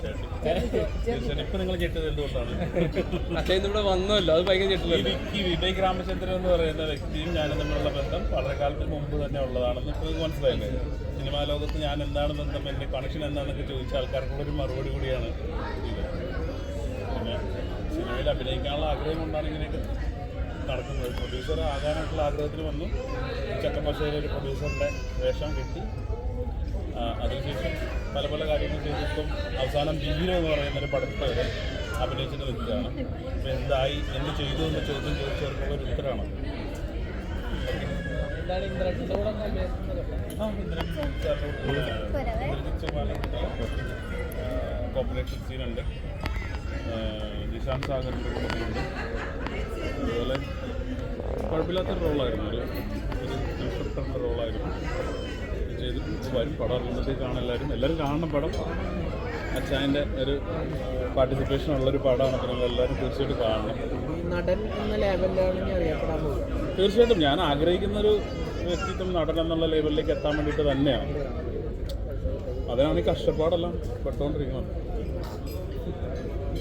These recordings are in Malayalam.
തീർച്ചയായിട്ടും ഇപ്പൊ നിങ്ങൾ ഞെട്ടത് എന്തുകൊണ്ടാണ്? ഇവിടെ വന്നല്ലോ, അത് ഭയങ്കര ഞെട്ടില്ല. എനിക്ക് വിവേക് രാമചന്ദ്രൻ എന്ന് പറയുന്ന വ്യക്തിയും ഞാനും തമ്മിലുള്ള ബന്ധം വളരെ കാലത്തിന് മുമ്പ് തന്നെ ഉള്ളതാണെന്ന് ഇപ്പോൾ മനസ്സിലായില്ലേ? സിനിമാ ലോകത്ത് ഞാൻ എന്താണ് ബന്ധം, എൻ്റെ കണക്ഷൻ എന്താണെന്നൊക്കെ ചോദിച്ച ആൾക്കാർക്കുള്ളൊരു മറുപടി കൂടിയാണ് ഇത്. പിന്നെ സിനിമയിൽ അഭിനയിക്കാനുള്ള ആഗ്രഹം കൊണ്ടാണ് ഇങ്ങനെയൊക്കെ നടക്കുന്നത്. പ്രൊഡ്യൂസർ ആകാനായിട്ടുള്ള ആഗ്രഹത്തിന് വന്നു. ചക്കപ്പശയിൽ ഒരു പ്രൊഡ്യൂസറിൻ്റെ വേഷം കിട്ടി. അതിനുശേഷം പല പല കാര്യങ്ങൾ ചെയ്തിട്ടും അവസാനം ഹീറോ എന്ന് പറയുന്നൊരു പടത്തിൽ വരെ അഭിനയിച്ചിട്ട് നിൽക്കുകയാണ്. അപ്പോൾ എന്തായി, എന്ത് ചെയ്തു എന്ന ചോദ്യം ചോദിച്ചവർക്കുള്ള ഒരു ഉത്തരമാണ്. കോപ്പറേഷൻ സീനുണ്ട്, നിശാന്ത് സാഗറിൻ്റെ കൂട്ടത്തിലുണ്ട്. അതുപോലെ കുഴപ്പമില്ലാത്തൊരു റോളായിരുന്നു, ഒരു ഇൻസ്പെക്ടറിൻ്റെ റോളായിരുന്നു ചെയ്തിട്ട് വരും. പടം ഇന്നത്തേക്കാണ് എല്ലാവരും കാണണം. പടം അച്ചായൻ്റെ ഒരു പാർട്ടിസിപ്പേഷൻ ഉള്ളൊരു പടമാണ്. അപ്പോൾ നിങ്ങളെല്ലാവരും തീർച്ചയായിട്ടും കാണണം. നടൻ എന്ന ലെവലിലാണ് അറിയപ്പെടാൻ പോകുന്നത്. തീർച്ചയായിട്ടും ഞാൻ ആഗ്രഹിക്കുന്നൊരു വ്യക്തിത്വം നടൻ എന്നുള്ള ലെവലിലേക്ക് എത്താൻ വേണ്ടിയിട്ട് തന്നെയാണ്. അതിനാണ് ഈ കഷ്ടപ്പാടെല്ലാം പെട്ടുകൊണ്ടിരിക്കുന്നത്.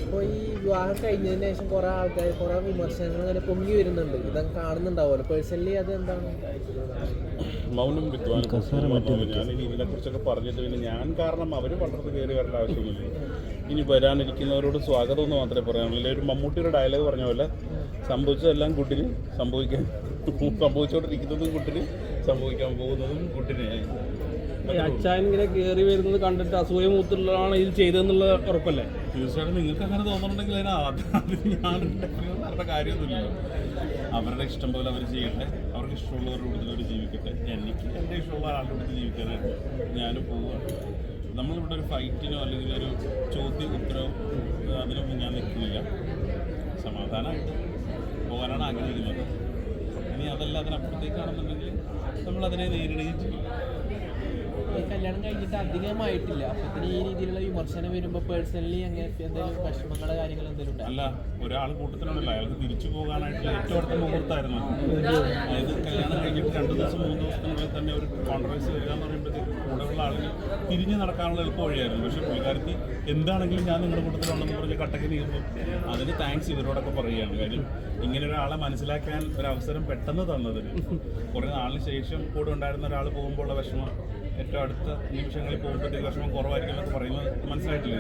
ഇപ്പോൾ ഈ വിവാഹം കഴിഞ്ഞതിന് ശേഷം കുറേ ആൾക്കാർ കുറേ വിമർശനങ്ങൾ അങ്ങനെ പൊങ്ങി വരുന്നുണ്ട്. ഇതൊക്കെ കാണുന്നുണ്ടാവുമല്ലോ. പേഴ്സണലി അത് എന്താണ്? മൗനം വിദ്വാനും ഞാനിനി ഇതിനെക്കുറിച്ചൊക്കെ പറഞ്ഞിട്ട് പിന്നെ ഞാൻ കാരണം അവർ പണ്ടത്ത് കയറി വരേണ്ട ആവശ്യമൊന്നുമില്ല. ഇനി വരാനിരിക്കുന്നവരോട് സ്വാഗതം എന്ന് മാത്രമേ പറയാനുള്ളൂ. ഒരു മമ്മൂട്ടിയുടെ ഡയലോഗ് പറഞ്ഞ പോലെ സംഭവിച്ചതെല്ലാം കുട്ടിന് സംഭവിച്ചുകൊണ്ടിരിക്കുന്നതും കുട്ടിന് സംഭവിക്കാൻ പോകുന്നതും കുട്ടിനെയായി. അച്ഛൻ ഇങ്ങനെ കയറി വരുന്നത് കണ്ടിട്ട് അസൂയ മൂത്തുള്ളതാണ് ഇത് ചെയ്തതെന്നുള്ള ഉറപ്പല്ലേ? തീർച്ചയായിട്ടും നിങ്ങൾക്ക് അങ്ങനെ തോന്നുന്നുണ്ടെങ്കിൽ അതിന് ഞാൻ അവരുടെ കാര്യമൊന്നുമില്ലല്ലോ. അവരുടെ ഇഷ്ടം പോലെ അവർ ചെയ്യട്ടെ, അവർക്ക് ഇഷ്ടമുള്ളവരുടെ കൂട്ടത്തിൽ അവർ ജീവിക്കട്ടെ. എനിക്ക് എൻ്റെ ഇഷ്ടമുള്ള ആളുടെ കൂട്ടത്തിൽ ജീവിക്കാനായിട്ട് ഞാനും പോവുകയാണ്. നമ്മളിവിടെ ഒരു ഫൈറ്റിനോ അല്ലെങ്കിൽ ഒരു ചോദ്യം ഉത്തരവോ അതിനൊന്നും ഞാൻ നിൽക്കുന്നില്ല. സമാധാനമായിട്ട് പോകാനാണ് ആഗ്രഹിക്കുന്നത്. ഇനി അതല്ല അതിനപ്പുറത്തേക്കാണെന്നുണ്ടെങ്കിൽ നമ്മളതിനെ നേരിടുകയും ചെയ്യും. കല്യാണം കഴിഞ്ഞിട്ട് അധികമായിട്ടില്ല, അപ്പത്തിന് ഈ രീതിയിലുള്ള വിമർശനം വരുമ്പോൾ പേഴ്സണലി അങ്ങനെ എന്തെങ്കിലും വിഷമങ്ങളുടെ കാര്യങ്ങൾ എന്തെങ്കിലും ഉണ്ട്? അല്ല, ഒരാൾ കൂട്ടത്തിലുണ്ടല്ലോ, അയാൾക്ക് തിരിച്ചു പോകാനായിട്ടുള്ള ഏറ്റവും അടുത്ത മുഹൂർത്തമായിരുന്നു. അതായത് കല്യാണം കഴിഞ്ഞിട്ട് 2 ദിവസം 3 ദിവസത്തിനുള്ളിൽ തന്നെ ഒരു കോൺട്രവേഴ്സി വരിക എന്ന് പറയുമ്പോഴത്തേക്ക് കൂടെയുള്ള ആളിന് തിരിഞ്ഞു നടക്കാനുള്ള എളുപ്പ വഴിയായിരുന്നു. പക്ഷേ പുള്ളിക്കാരത്തി എന്താണെങ്കിലും ഞാൻ നിങ്ങളുടെ കൂട്ടത്തിലുണ്ടെന്ന് പറഞ്ഞ് കട്ടക്ക് നീങ്ങുമ്പോൾ അതിന് താങ്ക്സ് ഇവരോടൊക്കെ പറയുകയാണ്. കാര്യം ഇങ്ങനെ ഒരാളെ മനസ്സിലാക്കാൻ ഒരവസരം പെട്ടെന്ന് തന്നതിന്. കുറേ നാളിന് ശേഷം കൂടെ ഉണ്ടായിരുന്ന ഒരാൾ പോകുമ്പോൾ ഉള്ള വിഷമം ഏറ്റവും അടുത്ത നിമിഷങ്ങളിൽ പോകുമ്പോഴത്തേക്ക് വിഷമം കുറവായിരിക്കും എന്നൊക്കെ പറയുന്നത് മനസ്സിലായിട്ടില്ല.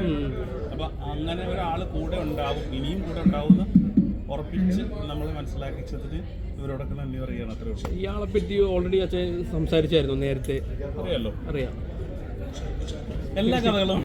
അപ്പം അങ്ങനെ ഒരാൾ കൂടെ ഉണ്ടാവും, ഇനിയും കൂടെ ഉണ്ടാവുമെന്ന് ഉറപ്പിച്ച് നമ്മൾ മനസ്സിലാക്കിച്ചതിന് ഇവരോടൊക്കെ നന്ദി പറയുകയാണ്. അത്രേ ഉള്ളൂ. ഇയാളെ പറ്റി ഓൾറെഡി അച്ഛൻ സംസാരിച്ചായിരുന്നു നേരത്തെ? അറിയാലോ, അറിയാം. എല്ലാ കഥകളും